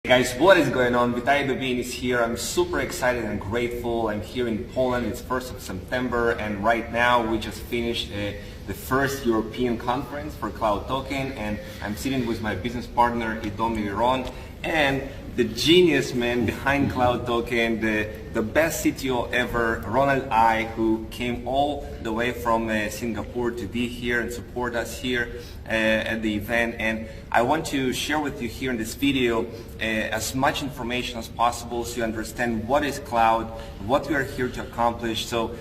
Guys, what is going on? Vitaly Dubin is here. I'm super excited and grateful. I'm here in Poland. It's 1st of September, and right now we just finished the first European conference for Cloud Token, and I'm sitting with my business partner, Ronald, and the genius man behind Cloud Token, the best CTO ever, Ronald, who came all the way from Singapore to be here and support us here at the event. And I want to share with you here in this video as much information as possible so you understand what is cloud, what we are here to accomplish. So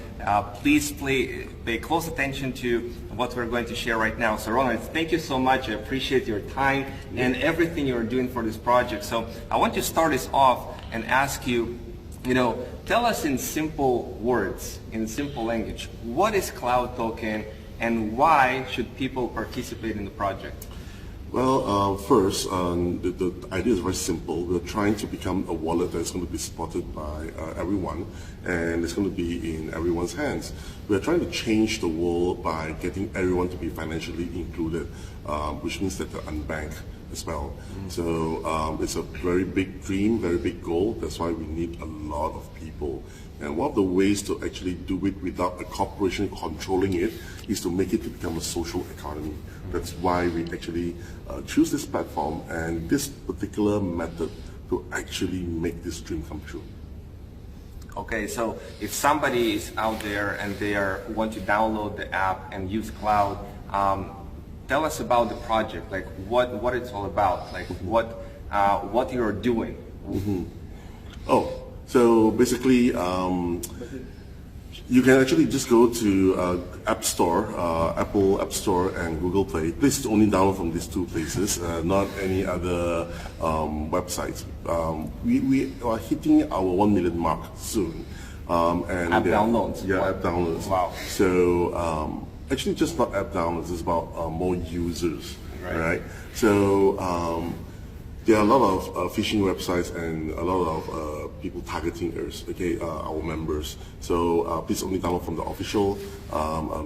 please pay close attention to what we're going to share right now. So Ronald, thank you so much. I appreciate your time and everything you're doing for this project. So I want to start this off and ask you, tell us in simple words, in simple language, what is Cloud Token and why should people participate in the project? Well, first, the idea is very simple. We're trying to become a wallet that's going to be supported by everyone, and it's going to be in everyone's hands. We're trying to change the world by getting everyone to be financially included, which means that they're unbanked as well. So it's a very big dream, very big goal. That's why we need a lot of people. And one of the ways to actually do it without a corporation controlling it is to make it to become a social economy. That's why we actually choose this platform and this particular method to actually make this dream come true. Okay, so if somebody is out there and they want to download the app and use cloud, tell us about the project, like what it's all about, like what you're doing. So basically, you can actually just go to App Store, Apple App Store and Google Play. Please only download from these two places, not any other websites. We are hitting our 1 million mark soon. And app downloads? Yeah, app downloads. Wow. So actually just not app downloads, it's about more users, right? So there are a lot of phishing websites and a lot of people targeting us, our members. So please only download from the official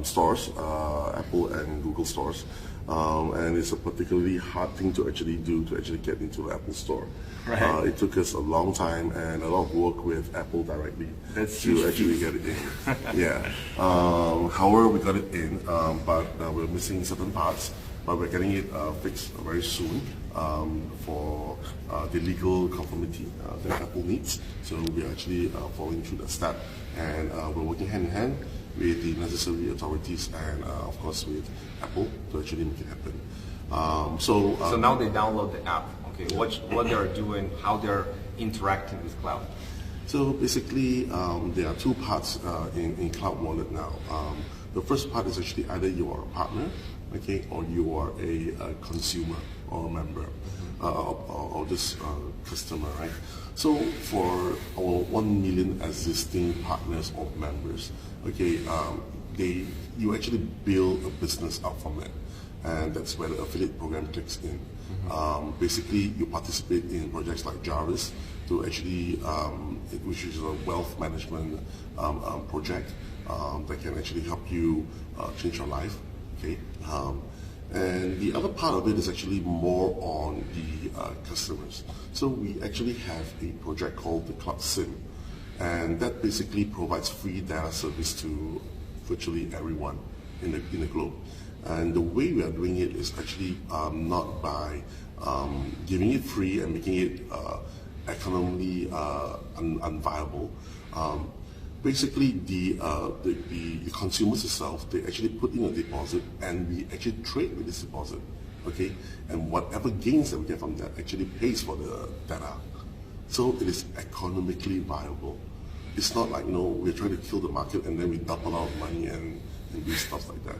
stores, Apple and Google stores. And it's a particularly hard thing to actually do to actually get into the Apple store. Right. It took us a long time and a lot of work with Apple directly to actually get it in. Yeah. However, we got it in, but we're missing certain parts. But we're getting it fixed very soon for the legal conformity that Apple needs. So we're actually following through that step, and we're working hand in hand with the necessary authorities and of course with Apple to actually make it happen. So now they download the app. Okay, what they're doing, how they're interacting with cloud. So basically, there are two parts in Cloud Wallet now. The first part is actually either you are a partner, or you are a consumer or a member, or just customer, right? So for our 1 million existing partners or members, you actually build a business out from it, and that's where the affiliate program kicks in. Basically, you participate in projects like Jarvis to actually, which is a wealth management project that can actually help you change your life. And the other part of it is actually more on the customers. So we actually have a project called the Cloud SIM, and that basically provides free data service to virtually everyone in the globe. And the way we are doing it is actually not by giving it free and making it economically unviable. Basically, the consumers themselves, they actually put in a deposit and we actually trade with this deposit, and whatever gains that we get from that actually pays for the data. So it is economically viable. It's not like, we're trying to kill the market and then we dump a lot of money and do stuff like that.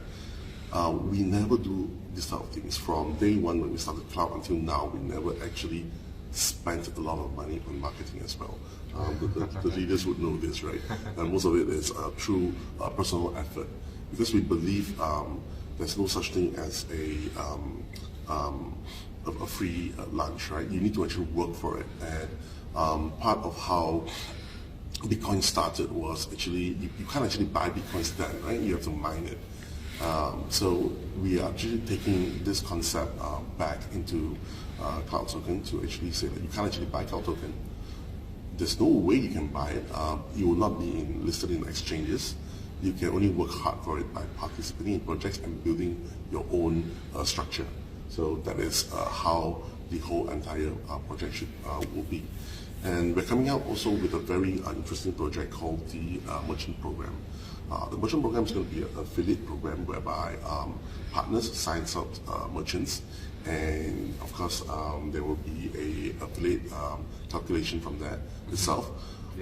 We never do this type of things. From day one when we started Cloud until now, we never actually spent a lot of money on marketing as well. The leaders would know this, right? And most of it is through personal effort, because we believe there's no such thing as a free lunch, right? You need to actually work for it. And part of how Bitcoin started was actually, you can't actually buy Bitcoins then, right? You have to mine it. So we are actually taking this concept back into cloud token to actually say that you can't actually buy cloud token. There's no way you can buy it. You will not be listed in exchanges. You can only work hard for it by participating in projects and building your own structure. So that is how the whole entire project will be. And we're coming out also with a very interesting project called the Merchant Program. The Merchant Program is going to be an affiliate program whereby partners sign up merchants, and of course there will be a affiliate calculation from that itself,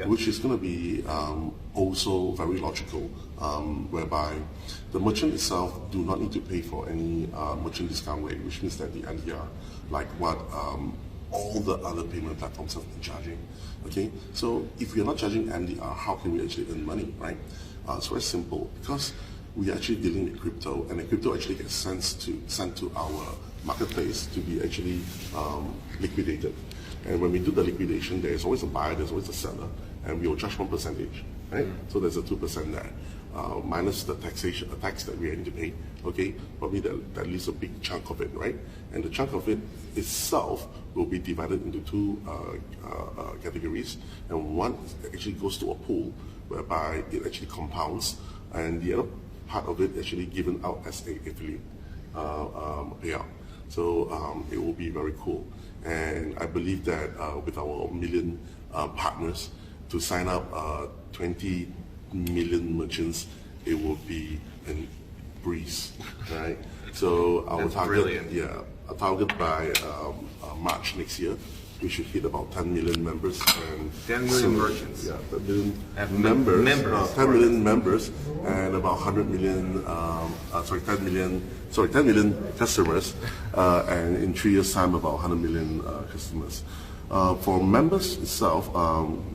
which is going to be also very logical, whereby the merchant itself do not need to pay for any merchant discount rate, which means that the NDR, like what all the other payment platforms have been charging. Okay, so if we are not charging NDR, how can we actually earn money, right? It's very simple, because we are actually dealing with crypto, and the crypto actually gets sent to our marketplace to be actually liquidated. And when we do the liquidation, there is always a buyer, there's always a seller, and we will charge 1%, right? So there's a 2% there, minus the tax that we are going to pay. Okay, probably that leaves a big chunk of it, right? And the chunk of it itself will be divided into two categories, and one actually goes to a pool whereby it actually compounds, and the other part of it actually given out as a affiliate payout. So it will be very cool. And I believe that with our million partners to sign up 20 million merchants, it will be a breeze, right? So our target by March next year, we should hit about 10 million members. And 10 million merchants. Yeah, 10 million members. 10 million members, and about 100 million, 10 million customers, and in 3 years' time, about 100 million customers. For members itself,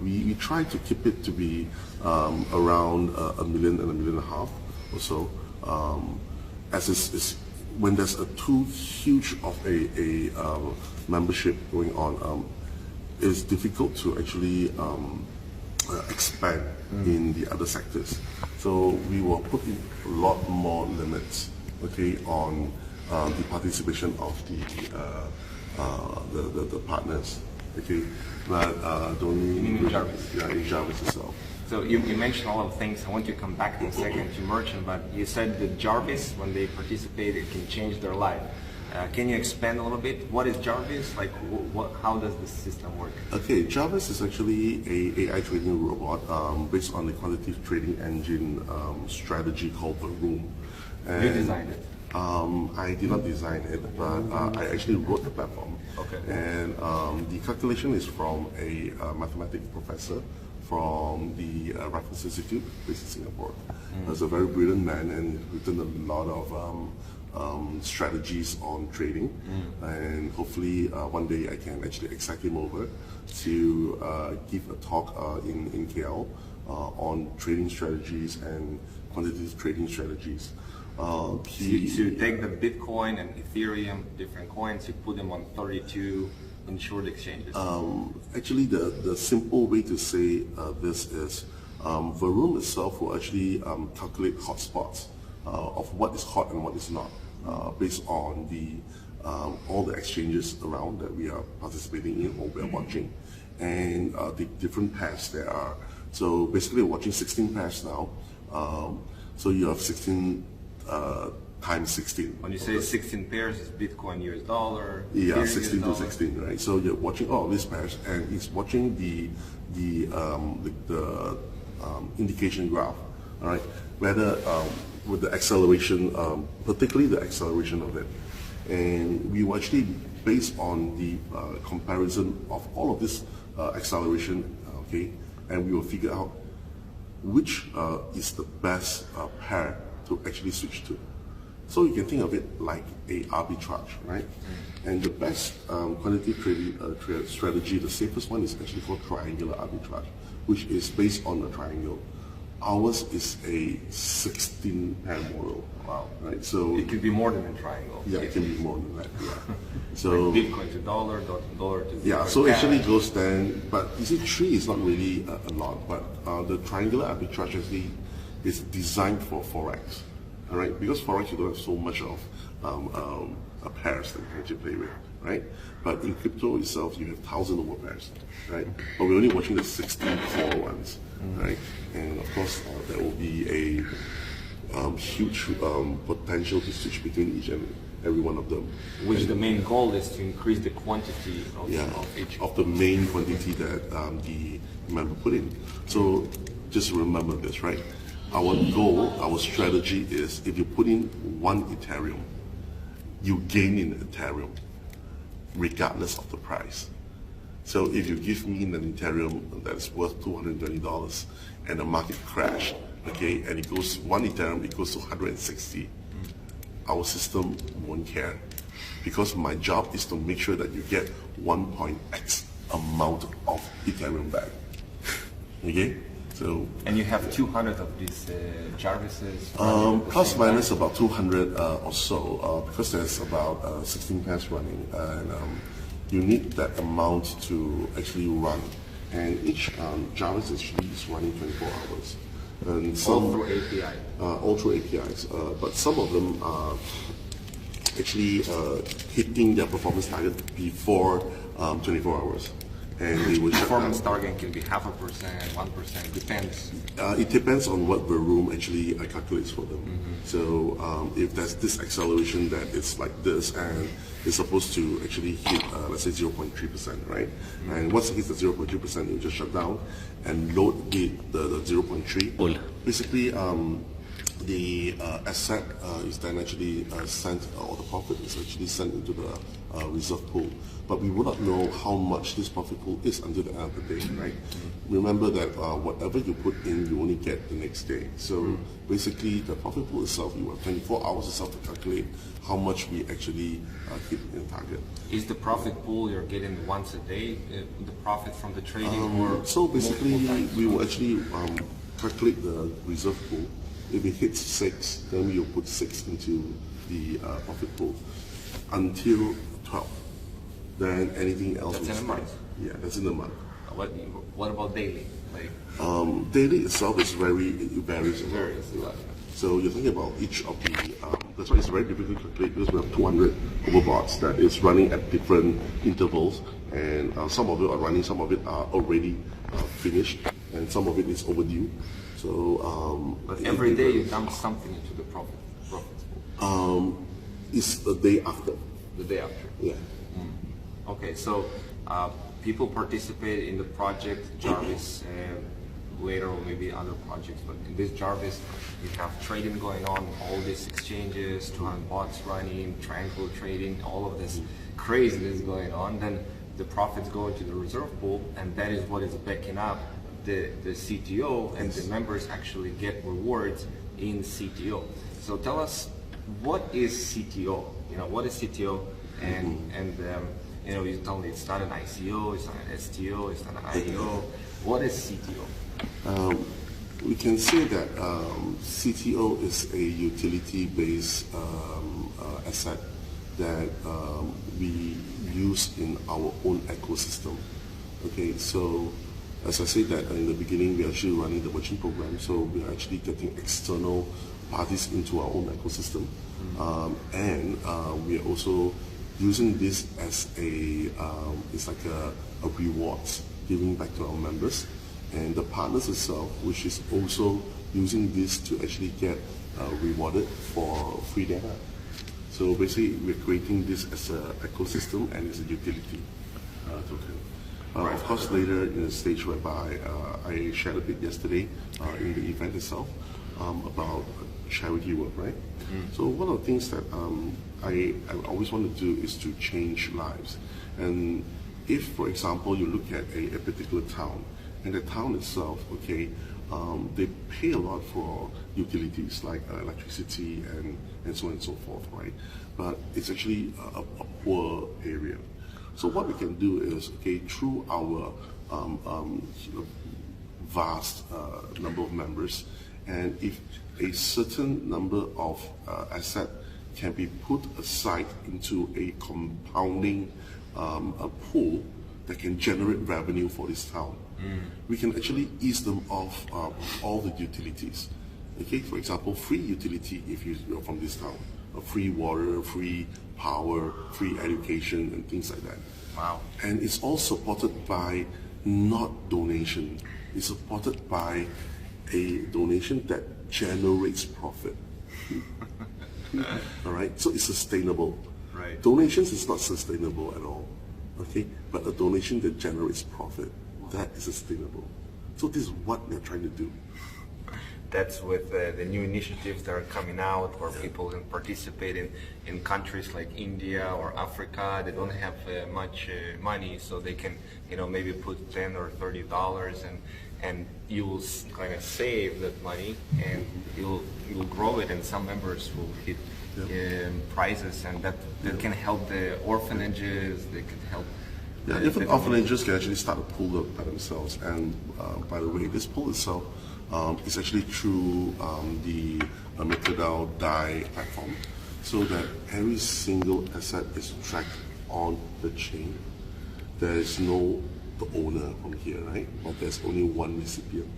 we try to keep it to be around 1 million and 1.5 million or so. As is when there's a too huge of a membership going on, it's difficult to actually expand in the other sectors. So we will put in a lot more limits, okay, on the participation of the partners, okay, but don't in Jarvis. Yeah, in Jarvis itself. So you mentioned all of things. I want you to come back in a second to merchant, but you said that Jarvis, when they participate, it can change their life. Can you expand a little bit? What is Jarvis? Like, how does the system work? Okay, Jarvis is actually a AI trading robot based on the quantitative trading engine strategy called the Room. And, you designed it? I did not design it, but I actually wrote the platform. Okay. And the calculation is from a mathematics professor from the Raffles Institute based in Singapore. He's a very brilliant man and written a lot of strategies on trading, and hopefully one day I can actually excite him over to give a talk in KL on trading strategies and quantitative trading strategies. So you take the Bitcoin and Ethereum, different coins, you put them on 32 insured exchanges. Actually, the simple way to say this is the room itself will actually calculate hotspots of what is hot and what is not, based on all the exchanges around that we are participating in or we are watching, and the different pairs there are. So basically, we're watching 16 pairs now. So you have 16 times 16. When you say 16 pairs, it's Bitcoin, US dollar. Yeah, 16 to 16, right? So you're watching all these pairs, and it's watching the indication graph, all right? Whether with the acceleration, particularly the acceleration of it, and we will actually based on the comparison of all of this acceleration, okay, and we will figure out which is the best pair to actually switch to. So you can think of it like a arbitrage, right? And the best quantitative trading strategy, the safest one, is actually called triangular arbitrage, which is based on the triangle. Ours is a 16-pair model. Wow. Right? So it could be more than a triangle. Yeah, it can be more than that. Yeah. So like Bitcoin to dollar, dollar to yeah. So cash. actually goes then, but you see, 3 is not really a lot. But the triangular arbitrage actually is designed for forex. All right, because forex you don't have so much of pairs that you can actually play with. right? But in crypto itself, you have 1,000 overpairs, right? But we're only watching the 16 core ones, right? And of course, there will be a huge potential to switch between each and every one of them. Which the main goal is to increase the quantity of each. Of the main quantity that the member put in. So just remember this, right? Our goal, our strategy is if you put in 1 Ethereum, you gain in Ethereum, regardless of the price. So if you give me an Ethereum that is worth $220 and the market crashed, okay, and it goes 1 Ethereum, it goes to 160, our system won't care, because my job is to make sure that you get 1.x amount of Ethereum back. Okay, so and you have 200 of these Jarvises. Plus minus about 200 or so, because there's about 16 pairs running, and you need that amount to actually run. And each Jarvis actually is running 24 hours. And some, all through API. All through APIs, but some of them are actually hitting their performance target before 24 hours. And they will performance target can be 0.5%, 1%, depends. It depends on what the room actually calculates for them. So if there's this acceleration that it's like this, and it's supposed to actually hit, let's say 0.3%, right? And once it hits the 0.3%, you just shut down and load the 0.3. Basically, the asset is then actually sent, or the profit is actually sent into the reserve pool. But we will not know how much this profit pool is until the end of the day, right? Remember that whatever you put in, you only get the next day. So basically, the profit pool itself, you have 24 hours itself to calculate how much we actually hit in target. Is the profit pool you're getting once a day, the profit from the trading? Or so basically, we will actually calculate the reserve pool. If it hits 6, then we will put 6 into the profit pool until 12. Then anything else. That's in a month? Yeah, that's in a month. What about daily? Like daily itself is it varies a lot. So you're thinking about each of the, that's why it's very difficult to calculate, because we have 200 overbots that is running at different intervals, and some of it are running, some of it are already finished, and some of it is overdue. So every day you dump something into the profit pool. It's the day after. The day after. Yeah. Okay, so people participate in the project Jarvis later, or maybe other projects, but in this Jarvis you have trading going on, all these exchanges, 200 bots running, triangle trading, all of this craziness going on. Then the profits go into the reserve pool, and that is what is backing up the CTO, and the members actually get rewards in CTO. So tell us, what is CTO? You know, what is CTO? And you know, you told me it's not an ICO, it's not an STO, it's not an IEO. What is CTO? We can say that CTO is a utility-based asset that we use in our own ecosystem. Okay, so as I said that in the beginning, we're actually running the merchant program, so we're actually getting external parties into our own ecosystem, and we are also using this as it's like a rewards, giving back to our members, and the partners itself, which is also using this to actually get rewarded for free data. So basically, we're creating this as an ecosystem and as a utility token. Of course, later in a stage whereby I shared a bit yesterday in the event itself about charity work, right? So one of the things that I always want to do is to change lives. And if, for example, you look at a particular town, and the town itself, okay, they pay a lot for utilities like electricity and so on and so forth, right? But it's actually a poor area. So what we can do is, okay, through our vast number of members, and if a certain number of asset can be put aside into a compounding a pool that can generate revenue for this town, we can actually ease them off all the utilities. Okay, for example, free utility if you're from this town, a free water, free power, free education, and things like that. Wow. And it's all supported by not donation. It's supported by a donation that generates profit. All right, so it's sustainable. Right. Donations is not sustainable at all. Okay, but a donation that generates profit, that is sustainable. So this is what we're trying to do. That's with the new initiatives that are coming out where people can participate in countries like India or Africa. They don't have much money, so they can, maybe put $10 or $30 and you will kind of save that money and you'll grow it, and some members will hit prizes, and that can help the orphanages. They can help. Yeah, different orphanages can actually start a pool by themselves. And by the way, this pool itself is actually through the MakerDAO DAI platform, so that every single asset is tracked on the chain. There is no the owner from here, right? But there's only one recipient.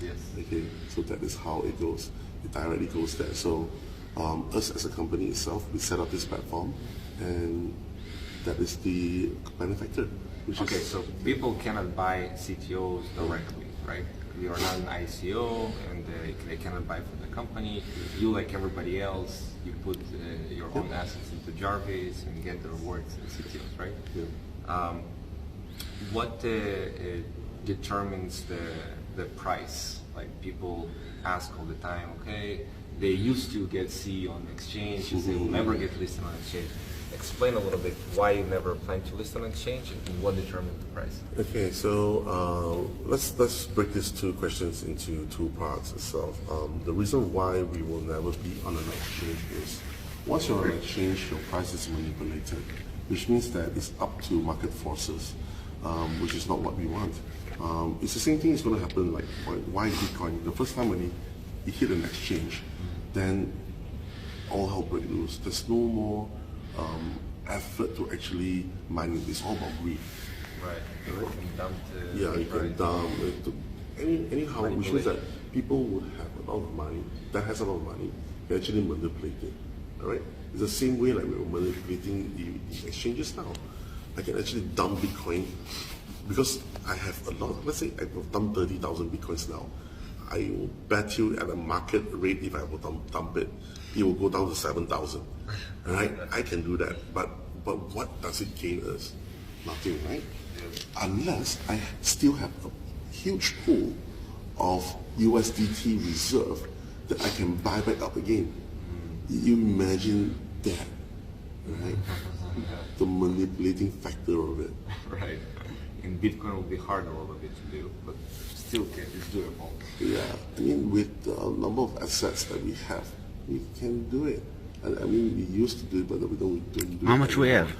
Yes. Okay, so that is how it goes. It directly goes there. So us as a company itself, we set up this platform, and that is the benefactor. Okay, so people cannot buy CTOs directly, right? You are not an ICO, and they cannot buy from the company. You, like everybody else, you put your own assets into Jarvis and get the rewards in CTOs, right? Yeah. What determines the price? Like, people ask all the time, okay, they used to get C on exchange, they will never get listed on exchange. Explain a little bit why you never plan to list on exchange and what determines the price. Okay, so let's break these two questions into two parts itself. The reason why we will never be on an exchange is, once you're on an exchange, your price is manipulated, which means that it's up to market forces, which is not what we want. It's the same thing is going to happen, like why Bitcoin. The first time when it hit an exchange, then all hell break loose. There's no more effort to actually mine it. It's all about greed. Right. You can dump the, yeah, you can dump it. Anyhow, which means that people would have a lot of money, that has a lot of money, can actually manipulate it. All right? It's the same way like we're manipulating the exchanges now. I can actually dump Bitcoin because I have a lot. Let's say I've dumped 30,000 Bitcoins now. I will bet you at a market rate, if I will dump it, it will go down to 7,000. Right? I can do that. But what does it gain us? Nothing, right? Unless I still have a huge pool of USDT reserve that I can buy back up again. You imagine that, right? The manipulating factor of it. Right. In Bitcoin it will be harder a little bit to do, but still it's doable. Yeah, I mean, with the number of assets that we have, we can do it. I mean, we used to do it, but we don't do it. How much we have?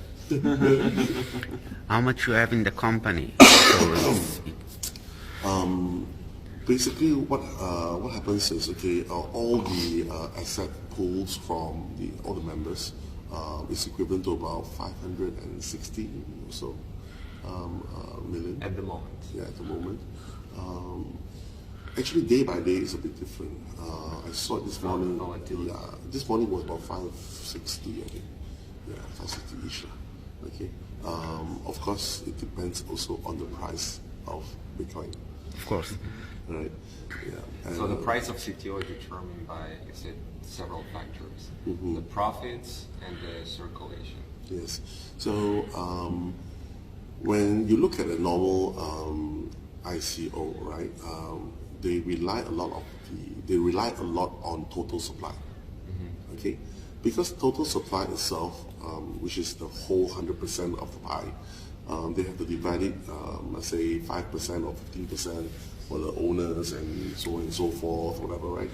How much you have in the company? Basically, what happens is, okay, all the asset pools from all the members is equivalent to about 560 or so million. At the moment. Yeah, at the moment. Actually, day by day is a bit different. I saw it this morning. Yeah, this morning was about 560, I think. Yeah, 560-ish. Okay. Of course, it depends also on the price of Bitcoin. Of course. Right. Yeah. And So the price of CTO is determined by, you said, several factors: the profits and the circulation. Yes. So when you look at a normal ICO, right, they rely a lot on total supply. Okay, because total supply itself, which is the whole 100% of the pie, they have to divide it, let's say 5% or 15% for the owners and so on and so forth, whatever, right?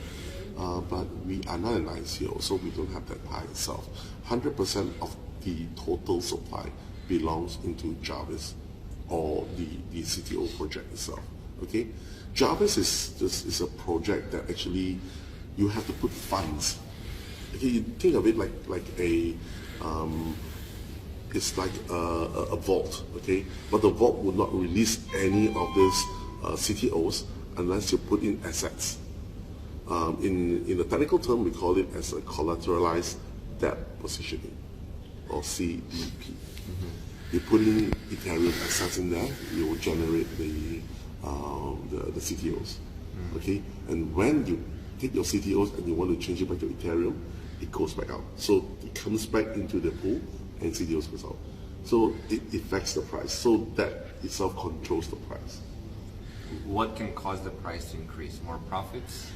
But we are not an ICO, so we don't have that pie itself. 100% of the total supply belongs into Jarvis or the CTO project itself. Okay, Jarvis is a project that actually you have to put funds. Okay, you think of it like a it's like a vault. Okay, but the vault will not release any of these CTOs unless you put in assets. In the technical term, we call it as a collateralized debt positioning. or CDP. You put in Ethereum assets in there, you will generate the CTOs. Okay, and when you take your CTOs and you want to change it back to Ethereum, it goes back out. So it comes back into the pool and CTOs goes out. So it affects the price. So that itself controls the price. What can cause the price to increase? More profits?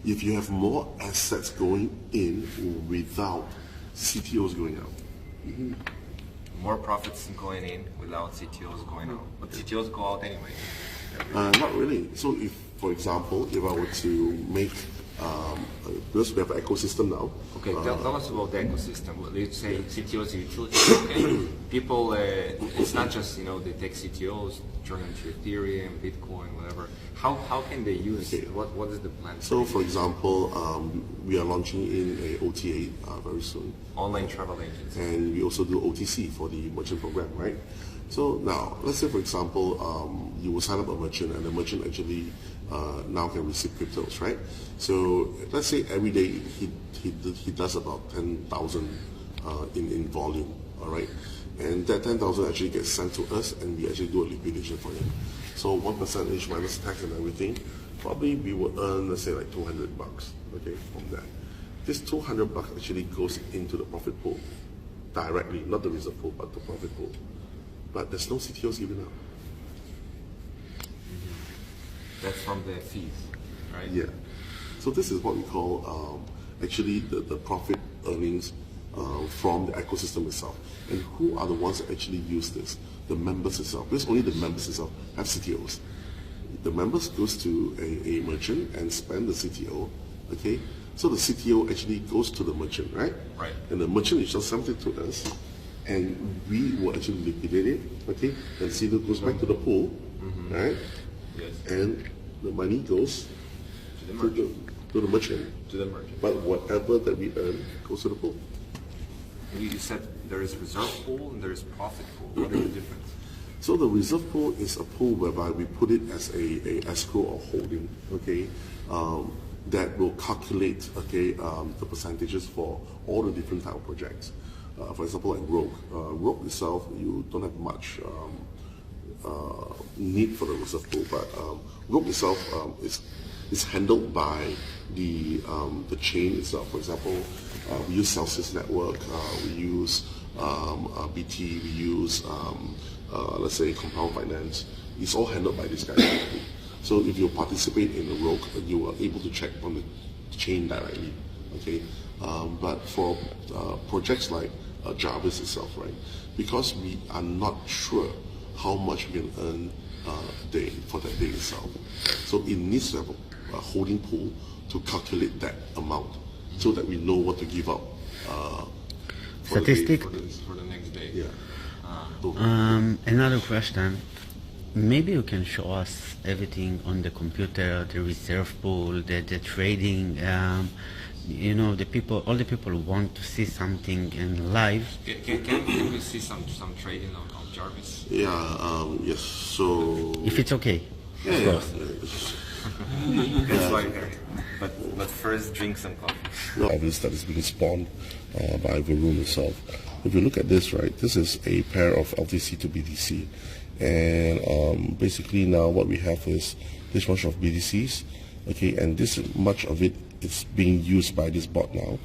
If you have more assets going in without CTOs going out. More profits going in without CTOs going out. But CTOs go out anyway. Not really. So if, for example, if I were to make, because we have an ecosystem now. Okay, tell us about the ecosystem. Well, let's say CTOs utilities. Okay, people, it's not just, they take CTOs, turn into Ethereum, Bitcoin, whatever. How can they use it? What is the plan? So, for example, we are launching in a OTA very soon. Online travel agents. And we also do OTC for the merchant program, right? So now, let's say, for example, you will sign up a merchant, and the merchant actually now can receive cryptos, right? So let's say every day he does about 10,000 in volume, all right? And that 10,000 actually gets sent to us, and we actually do a liquidation for him. So 1% minus tax and everything, probably we will earn, let's say, like $200, okay, from that. This $200 actually goes into the profit pool directly, not the reserve pool, but the profit pool. But there's no CTOs given out. That's from the fees, right? Yeah. So this is what we call actually the profit earnings from the ecosystem itself. And who are the ones that actually use this? The members itself. Because only the members itself have CTOs. The members goes to a merchant and spend the CTO, okay? So the CTO actually goes to the merchant, right? Right. And the merchant is just sent it to us, and we will actually liquidate it, okay? And CTO goes back to the pool, right? Yes. And the money goes To the merchant. to the merchant. To the merchant. But whatever that we earn goes to the pool. You said there is reserve pool and there is profit pool. What are the difference? So the reserve pool is a pool whereby we put it as a escrow or holding, okay, that will calculate, okay, the percentages for all the different type of projects. For example, like Rogue. Rogue itself, you don't have much need for the reserve pool, but Rogue itself is handled by the chain itself. For example, we use Celsius Network, we use BT, we use let's say Compound Finance. It's all handled by this guy. So if you participate in the Rogue, you are able to check on the chain directly. Okay, but for projects like Jarvis itself, right? Because we are not sure how much we can earn a day for that day itself. So it needs to have a holding pool to calculate that amount, so that we know what to give up. Statistic. For the next day. Yeah. Another question. Maybe you can show us everything on the computer, the reserve pool, the trading. The people, all the people want to see something in live. Can we see some trading on Jarvis? Yeah. Yes. So. If it's okay. Yeah. Of course. That's why. But first, drink some coffee. Jarvis that is being spawned by Varoom itself. If you look at this, right, this is a pair of LTC to BTC. And basically now what we have is this bunch of BTCs, okay, and this much of it is being used by this bot now.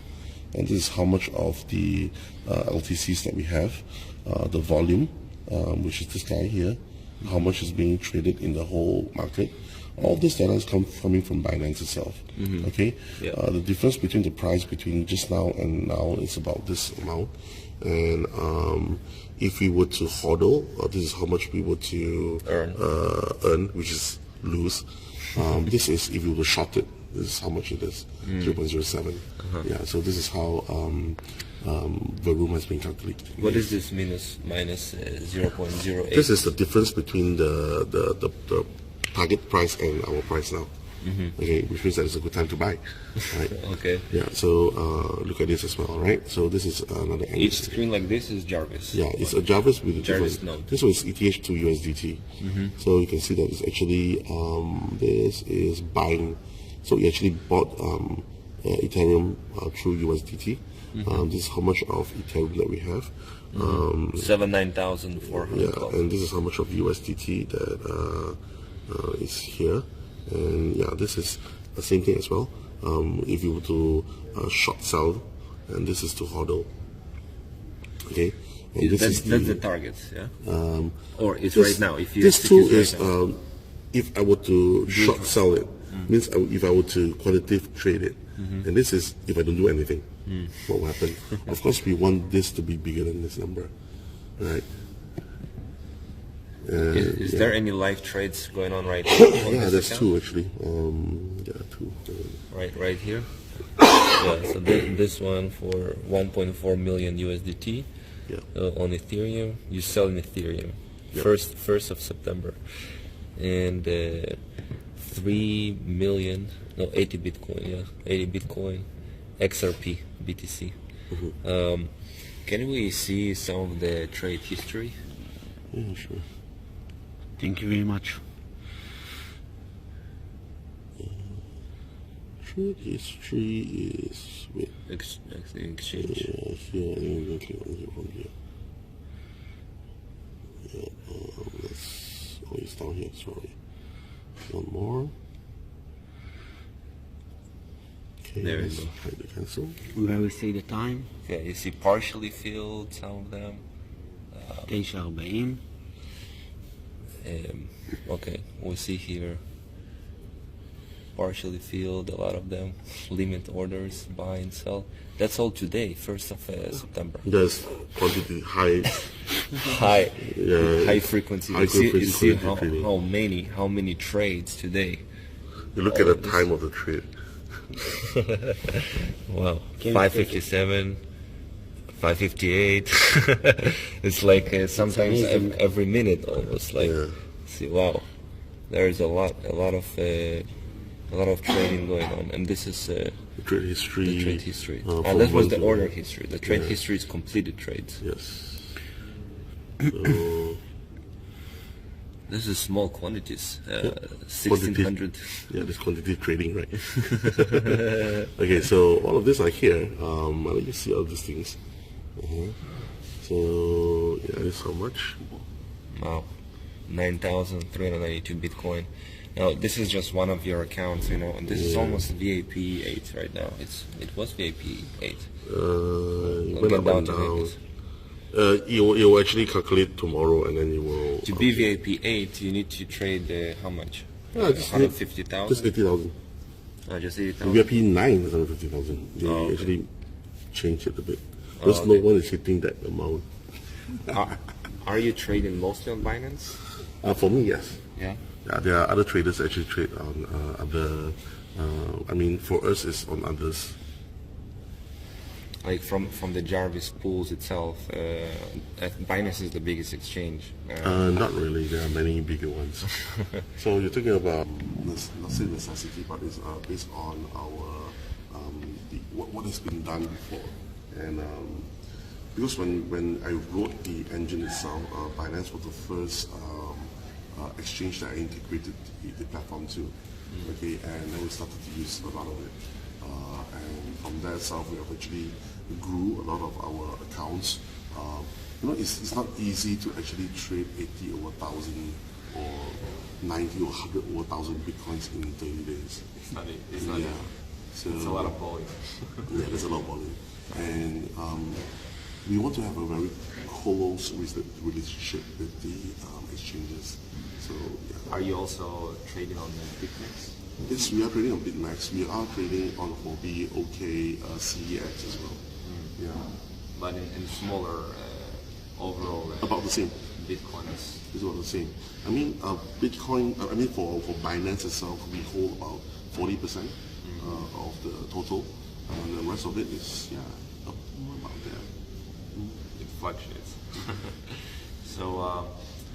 And this is how much of the LTCs that we have, the volume, which is this guy here, how much is being traded in the whole market. All this data is coming from Binance itself. Okay, Yeah. The difference between the price between just now and now is about this amount. And if we were to hodl, this is how much we were to earn, which is lose. This is if you were short it. This is how much it is, 0.07. Yeah, so this is how the room has been calculated. What is this minus 0.08? This is the difference between the target price and our price now. Okay, which means that it's a good time to buy. Right? Okay. Yeah. So look at this as well, right? So this is another. Each screen like this is Jarvis. Yeah, it's a Jarvis with a Jarvis different. node. This one is ETH to USDT. So you can see that it's actually this is buying. So we actually bought Ethereum through USDT, This is how much of Ethereum that we have. 79,400. Yeah, and this is how much of USDT that is here. And yeah, this is the same thing as well. If you were to short sell, and this is to hodl. Okay, and That's the target, yeah? Or it's this, right now. If you this tool execute is right now. if I were to short sell it, means if I were to quantitative trade it, and this is if I don't do anything, what will happen? Of course, we want this to be bigger than this number, right? Is there any live trades going on right now? Yeah, there's two actually. Yeah, two. Right here. Yeah, so this one for 1.4 million USDT on Ethereum. You sell in Ethereum, first of September, and 3 million, no 80 Bitcoin, 80 Bitcoin, XRP, BTC. Can we see some of the trade history? Yeah, sure. Thank you very much. Trade history is wait. Exchange. Yeah, here and then we can click on here from here. Yeah, let's. Oh, it's down here. Sorry. One more. Okay, There we let's go. try to cancel. Where we see the time, Okay, you see partially filled some of them. 9:40. Okay, we see here partially filled, a lot of them, limit orders, buy and sell. That's all today, 1st of September. There's quantity high. High frequency. High You see frequency trading. how many trades today. You look at the time of the trade. Wow, 5:57, 5:58. It's like sometimes every minute almost. Like, see, wow, there is a lot of trading going on, and this is The trade history. the trade history. from That was month the to order month. history. The trade history is completed trades. Yes. So, This is small quantities, 1,600. yeah, this quantity trading, right? Okay, so all of this are here. Let me see all these things. So yeah, this is how much? Wow, 9,392 Bitcoin. Now this is just one of your accounts, you know, and this is almost VIP 8 right now. It was VIP 8. It We'll went get up down and to down. this. You will actually calculate tomorrow, and then you will. To be VIP 8, you need to trade how much? Yeah, just 150,000? Just 80,000. Just 80,000. VIP 9 is 150,000. They okay. actually changed it a bit. Because no one is hitting that amount. Are you trading mostly on Binance? For me, yes. Yeah. Yeah, there are other traders that actually trade on other. I mean, for us, it's on others. Like from the Jarvis pools itself, Binance is the biggest exchange. Not really. There are many bigger ones. So you're talking about not say necessity, but it's based on our what has been done before, and because when I wrote the engine itself, Binance was the first exchange that I integrated the platform to. Okay, and then we started to use a lot of it, and from that itself, we have actually grew a lot of our accounts. You know, it's not easy to actually trade 80 over 1,000 or 90 or 100 over 1,000 bitcoins in 30 days. It's not. It's not. Yeah. So It's a lot of volume. yeah, there's a lot of volume, and we want to have a very close relationship with the exchanges. So yeah. Are you also trading on the BitMEX? Yes, we are trading on BitMEX. We are trading on Huobi, OK, CEX as well. Yeah, But in smaller overall about the same. Bitcoin is It's about the same. I mean, Bitcoin. I mean, for Binance itself, we hold about 40% of the total, and the rest of it is about there. it fluctuates. So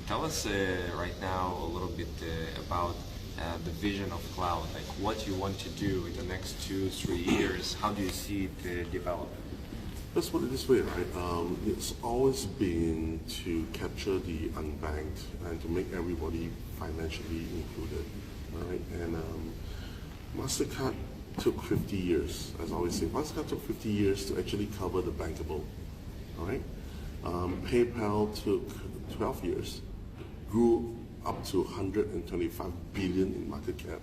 tell us right now a little bit about the vision of cloud, like what you want to do in the next 2-3 years. How do you see it develop? Let's put it this way, right? It's always been to capture the unbanked and to make everybody financially included, right? And MasterCard took 50 years, as I always say. Mastercard took 50 years to actually cover the bankable. All right. PayPal took 12 years, grew up to 125 billion in market cap,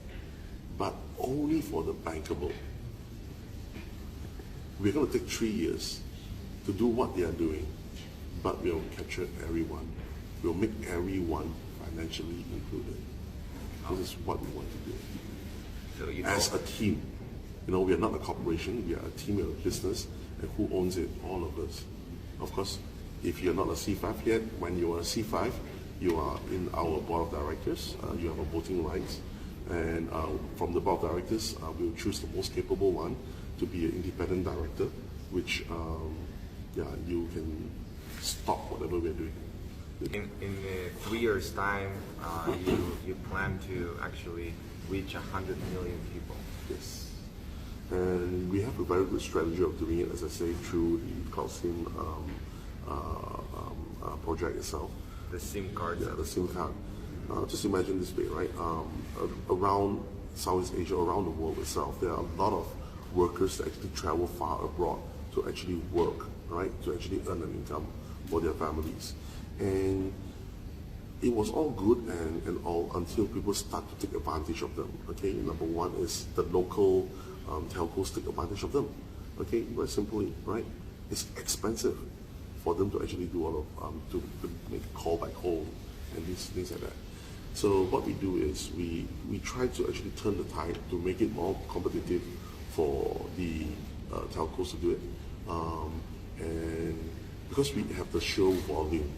but only for the bankable. We're going to take 3 years to do what they are doing, but we'll capture everyone. We'll make everyone financially included. This is what we want to do. So as a team. We are not a corporation, we are a team, we are a business, and who owns it? All of us. Of course, if you're not a C5 yet, when you are a C5, you are in our board of directors, you have a voting rights, and from the board of directors, we'll choose the most capable one to be an independent director, which, you can stop whatever we're doing. In 3 years' time, you plan to actually reach 100 million people. Yes. And we have a very good strategy of doing it, as I say, through the Cloud SIM project itself. The SIM cards. Yeah, the SIM card. Just imagine this way, right? Around Southeast Asia, around the world itself, there are a lot of workers that actually travel far abroad to actually work, right? To actually earn an income for their families. And it was all good and all until people start to take advantage of them. Okay, number one is the local telcos take advantage of them. Okay, very simply, right? It's expensive for them to actually do all of to make a call back home and things like that. So what we do is we try to actually turn the tide to make it more competitive for the telcos to do it, and because we have the show volume,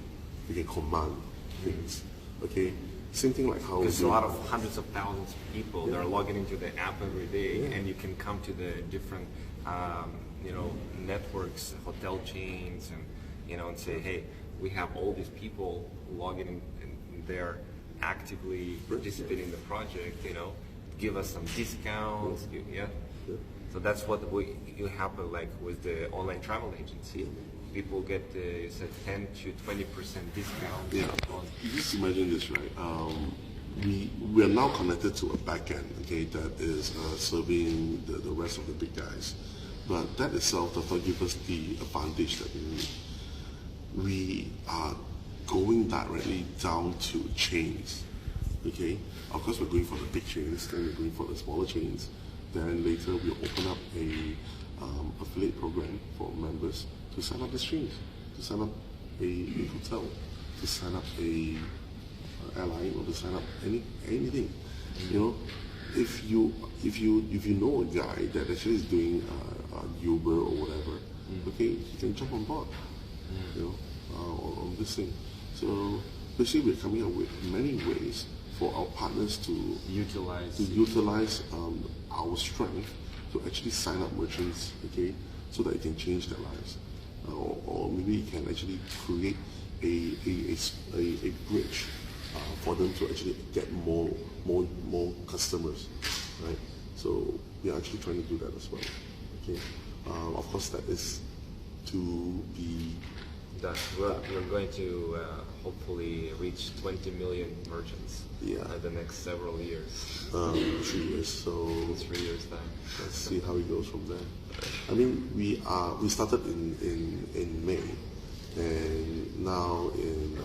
we can command things. Okay, same thing like how there's a lot of hundreds of thousands of people that are logging into the app every day, and you can come to the different networks, hotel chains, and say, hey, we have all these people logging in, and they're actively participating in the project. Give us some discounts. So that's what you happen like with the online travel agency. People get 10 to 20% discount. Yeah. You just imagine this, right? We are now connected to a backend, okay, that is serving the rest of the big guys. But that itself does not give us the advantage that we need. We are going directly down to chains, okay? Of course, we're going for the big chains, then we're going for the smaller chains. Then later we'll open up a affiliate program for members to sign up the streams, to sign up a hotel, to sign up a airline, or to sign up anything. If you know a guy that actually is doing Uber or whatever, okay, you can jump on board, on this thing. So basically, we're coming up with many ways for our partners to utilize our strength to actually sign up merchants, okay, so that it can change their lives. Or maybe you can actually create a bridge for them to actually get more customers, right? So we are actually trying to do that as well. Okay, of course that is to be done. We're going to hopefully reach 20 million merchants in the next several years. 3 years. So 3 years time. Let's see how it goes from there. I mean, we started in May, and now in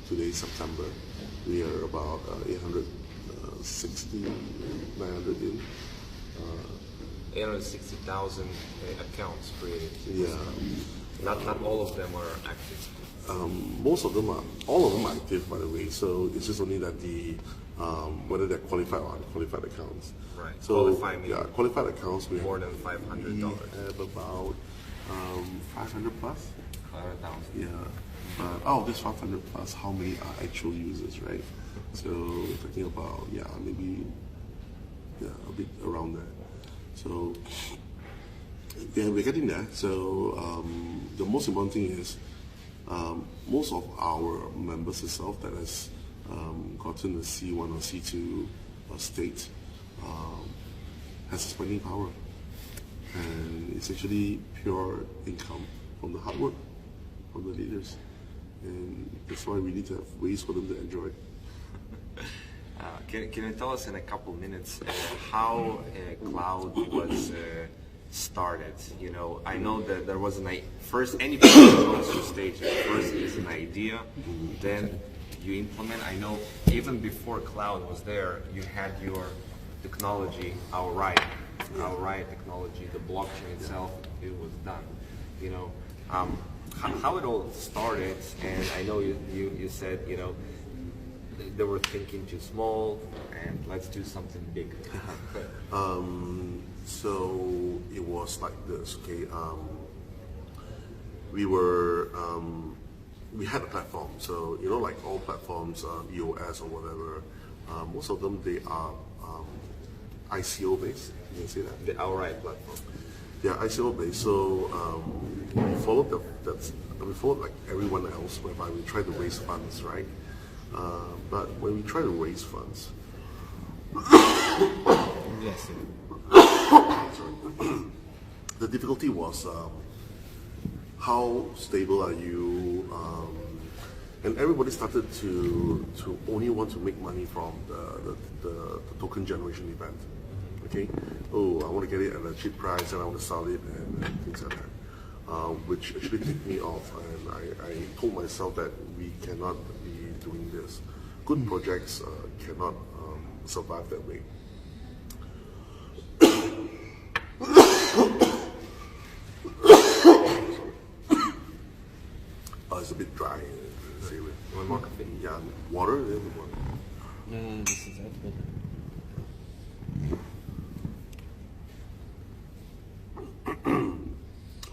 today's September, we are about 860, 900 in. 860,000 accounts created. Yeah. Not all of them are active. Most of them are, all of them are active, by the way. So it's just only that whether they're qualified or unqualified accounts. Right. So qualified accounts we more than $500. We have about 500 plus. 500,000. Yeah. But out of this 500 plus, how many are actual users, right? So we're talking about maybe a bit around that. So we're getting there. So the most important thing is most of our members itself that has gotten the C1 or C2 state has spending power, and it's actually pure income from the hard work from the leaders, and that's why we need to have ways for them to enjoy. Can you tell us in a couple minutes how cloud was started? You know, I know that there was first any project goes through stages. First is an idea, then you implement. I know even before cloud was there, you had your technology, our technology, the blockchain itself. It was done. You know, how it all started, and I know you said, you know, they were thinking too small and let's do something big. So it was like this, okay? We had a platform, so you know, like all platforms, EOS or whatever, most of them, they are ICO based. You can say that. The outright platform. Yeah, ICO based. So we followed we followed like everyone else, whereby we try to raise funds, right? But when we try to raise funds, yes. The difficulty was how stable are you, and everybody started to only want to make money from the token generation event. Okay, oh, I want to get it at a cheap price and I want to sell it and things like that, which actually ticked me off, and I told myself that we cannot be doing this. Good projects cannot survive that way. It's a bit dry. Say it. One more coffee. Yeah, water. Water. This is that, but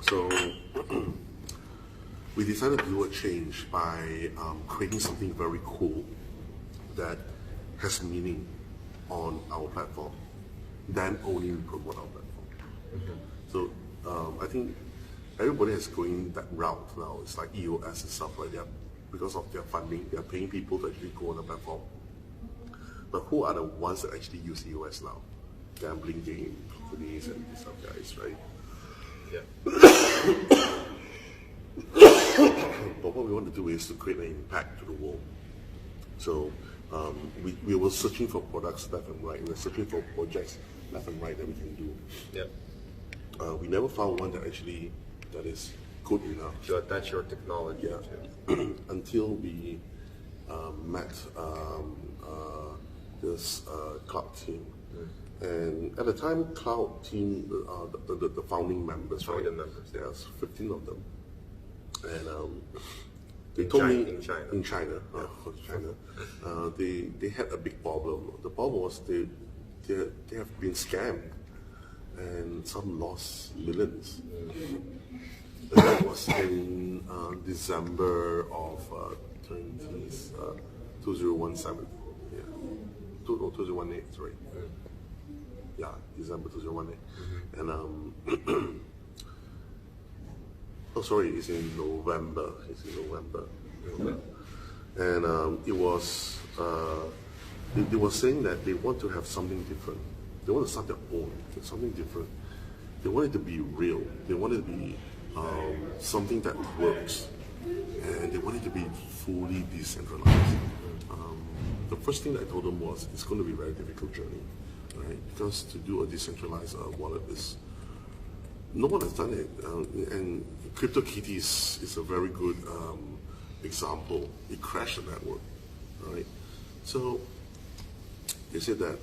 So we decided to do a change by creating something very cool that has meaning on our platform, then only we promote our platform. So I think everybody is going that route now. It's like EOS and stuff like that. Because of their funding, they are paying people to actually go on the platform. But who are the ones that actually use EOS now? Gambling game companies and these stuff guys, right? Yeah. But what we want to do is to create an impact to the world. So we were searching for products left and right. We were searching for projects left and right that we can do. Yeah. We never found one that is good enough To attach your technology. Yeah. Until we met this cloud team. And at the time, cloud team, the founding members, right? Founding members, yeah. There's 15 of them. And they told me in China, they had a big problem. The problem was they have been scammed, and some lost millions. And that was in December of 2017. Yeah, 2018. Sorry. Yeah, December 2018. And oh, sorry, it's in November. And it was they were saying that they want to have something different. They want to start their own, something different. They want it to be real. They want it to be something that works, and they want it to be fully decentralized. The first thing that I told them was it's going to be a very difficult journey, right? Because to do a decentralized wallet is no one has done it, and CryptoKitties is a very good example. It crashed the network, right? So they said that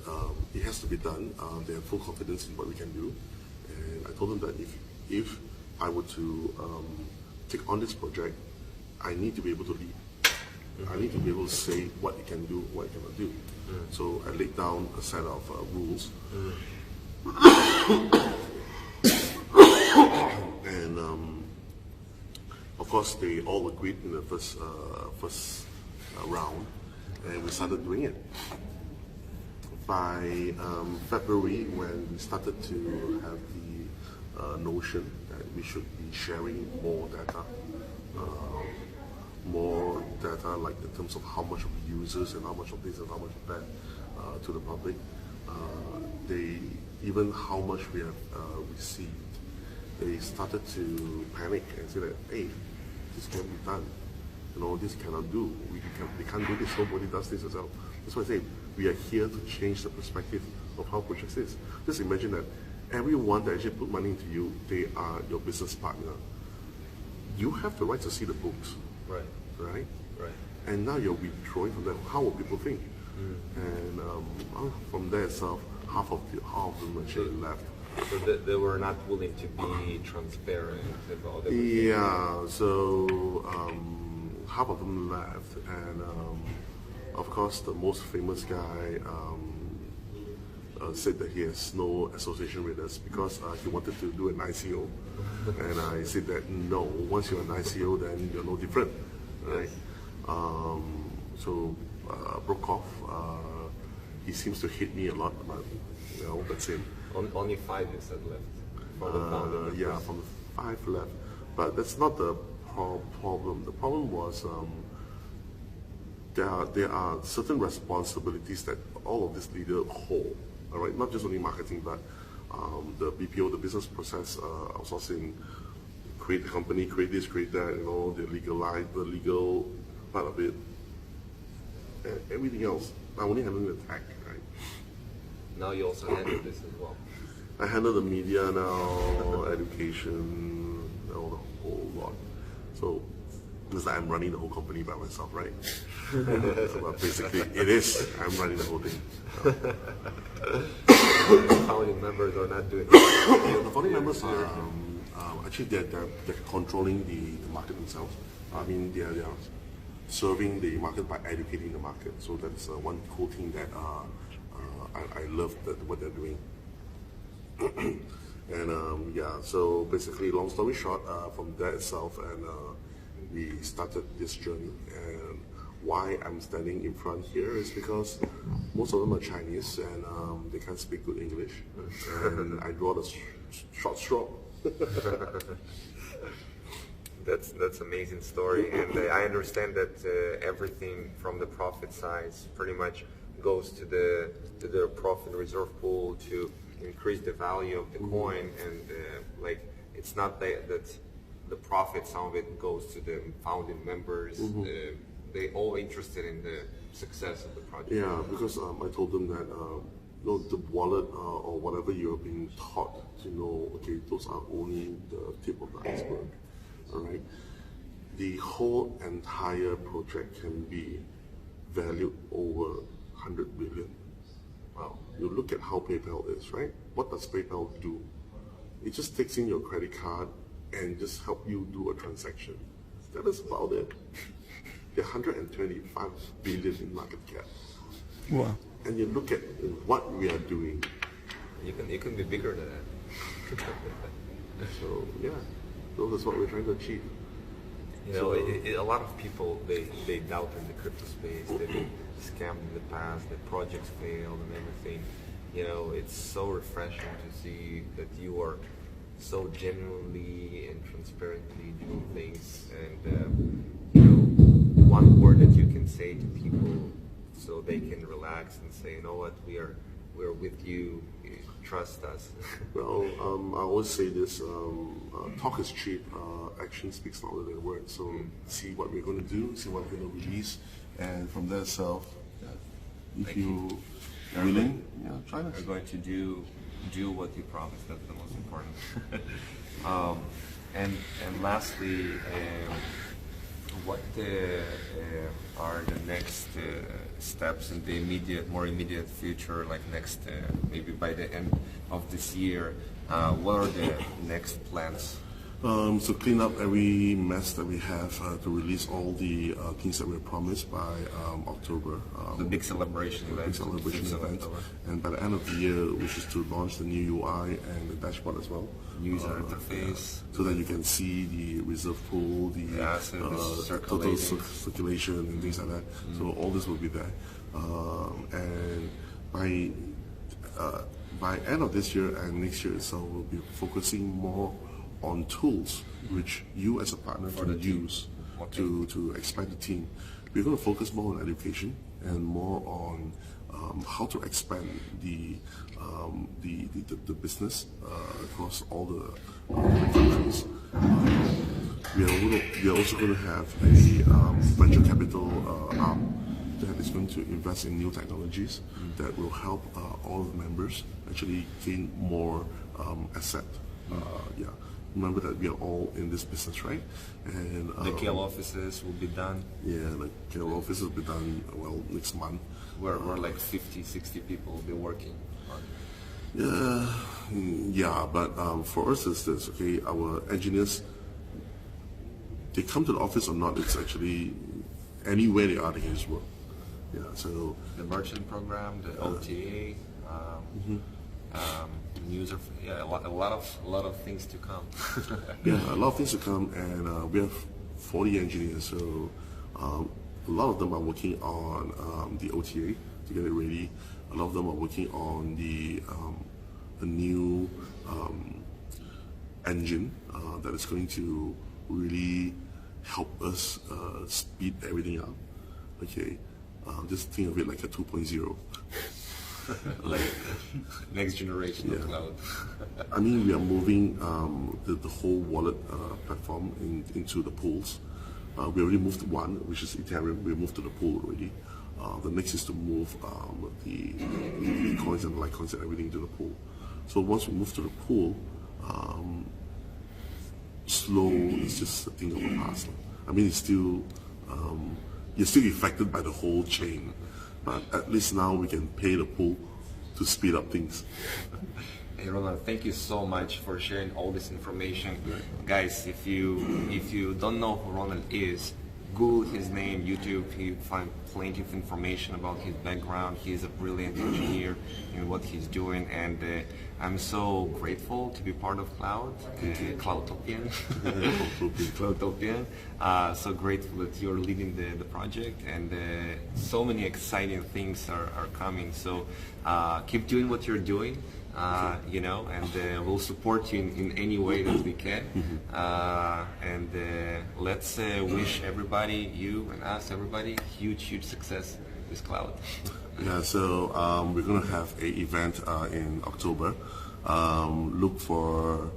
it has to be done. They have full confidence in what we can do, and I told them that if I were to take on this project, I need to be able to lead. I need to be able to say what it can do, what it cannot do. So I laid down a set of rules. And of course, they all agreed in the first round, and we started doing it. By February, when we started to have the notion that we should be sharing more data, like in terms of how much of the users and how much of this and how much of that to the public, even how much we have received, they started to panic and say that, hey, this can't be done. You know, this cannot do. We can't do this. Nobody does this as well. That's why I say we are here to change the perspective of how projects is. Just imagine that everyone that actually put money into you, they are your business partner. You have the right to see the books. Right. Right? Right. And now you're withdrawing from that. How will people think? And from there itself, half of them actually left. So they were not willing to be transparent about it. Yeah, so half of them left, and of course the most famous guy said that he has no association with us because he wanted to do an ICO, and I said that no, once you're an ICO then you're no different, right? So broke off. He seems to hate me a lot, but that's him. Only 5 you said left from the founder. Yeah, from the 5 left. But that's not the problem. The problem was there are certain responsibilities that all of this leader hold. All right, not just only marketing, but the BPO, the business process outsourcing, create the company, create this, create that, the legal part of it, and everything else. I only handle the tech, right? Now you also handle this as well. I handle the media now, education, the whole lot. So it's like I'm running the whole company by myself, right? So basically, it is. I'm running the whole thing. The founding members are not doing it. The founding members are actually they're controlling the market themselves. I mean, they are serving the market by educating the market. So that's one cool thing that I love what they're doing. And so basically, long story short, from that itself, and we started this journey. And why I'm standing in front here is because most of them are Chinese and they can't speak good English, and I draw the short straw. That's amazing story, and I understand that everything from the profit side pretty much goes to the profit reserve pool to increase the value of the coin, and it's not that the profit, some of it goes to the founding members. They all interested in the success of the project. Yeah, because I told them that the wallet or whatever you're being taught to know, okay, those are only the tip of the iceberg. All right, the whole entire project can be valued over 100 billion. Wow. You look at how PayPal is, right? What does PayPal do? It just takes in your credit card and just help you do a transaction. That is about it. They're 125 billion in market cap. Wow. And you look at what we are doing. You can be bigger than that. So yeah, that's what we're trying to achieve. A lot of people they doubt in the crypto space. They've been scammed in the past. The projects failed and everything. It's so refreshing to see that you are so genuinely and transparently doing things. And one word that you can say to people so they can relax and say, you know what, we're with you. Trust us. Well, I always say this, talk is cheap, action speaks louder than words. So see what we're going to do, see what we're going to release, and from there itself, if you're willing, try this. We're going to do what you promised. That's the most important. And lastly, what are the next steps in the more immediate future, like next, maybe by the end of this year? What are the next plans? So clean up every mess that we have to release all the things that we promised by October. The big celebration event. Big celebration event. And by the end of the year, which is to launch the new UI and the dashboard as well. User interface. So that you can see the reserve pool, the total circulation and things like that. So all this will be there. And by end of this year and next year, so we'll be focusing more on tools which you as a partner can use to expand the team. We're going to focus more on education and more on how to expand the business across all the countries. We are also going to have a venture capital arm that is going to invest in new technologies that will help all the members actually gain more asset. Yeah. Remember that we are all in this business, right? And the KL offices will be done. Yeah, the KL offices will be done, well, next month. We're like 50, 60 people will be working on it. Yeah, but for us it's this, okay, our engineers, they come to the office or not, it's actually anywhere they are, they can just work. Yeah, so the merchant program, the OTA, user, yeah, a lot of things to come. Yeah, a lot of things to come, and we have 40 engineers, so a lot of them are working on the OTA to get it ready. A lot of them are working on the new engine that is going to really help us speed everything up. Okay, just think of it like a 2.0. Like next generation of cloud. I mean, we are moving the whole wallet platform into the pools. We already moved one, which is Ethereum. We moved to the pool already. The next is to move the Bitcoins and Litecoins and everything to the pool. So once we move to the pool, slow is just a thing of the past. I mean, it's still you're still affected by the whole chain. But at least now we can pay the pool to speed up things. Hey Ronald, thank you so much for sharing all this information. Guys, if you don't know who Ronald is, Google his name, YouTube, you find plenty of information about his background. He's a brilliant engineer in what he's doing, and I'm so grateful to be part of Cloud, Cloudtopian. Cloudtopian. So grateful that you're leading the project, and so many exciting things are coming. So keep doing what you're doing. You know, and we'll support you in any way that we can. And let's wish everybody, you and us, everybody, huge success with Cloud. Yeah, so we're going to have an event in October. Look for...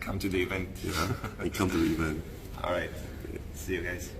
Come to the event. Yeah, and come to the event. All right. See you guys.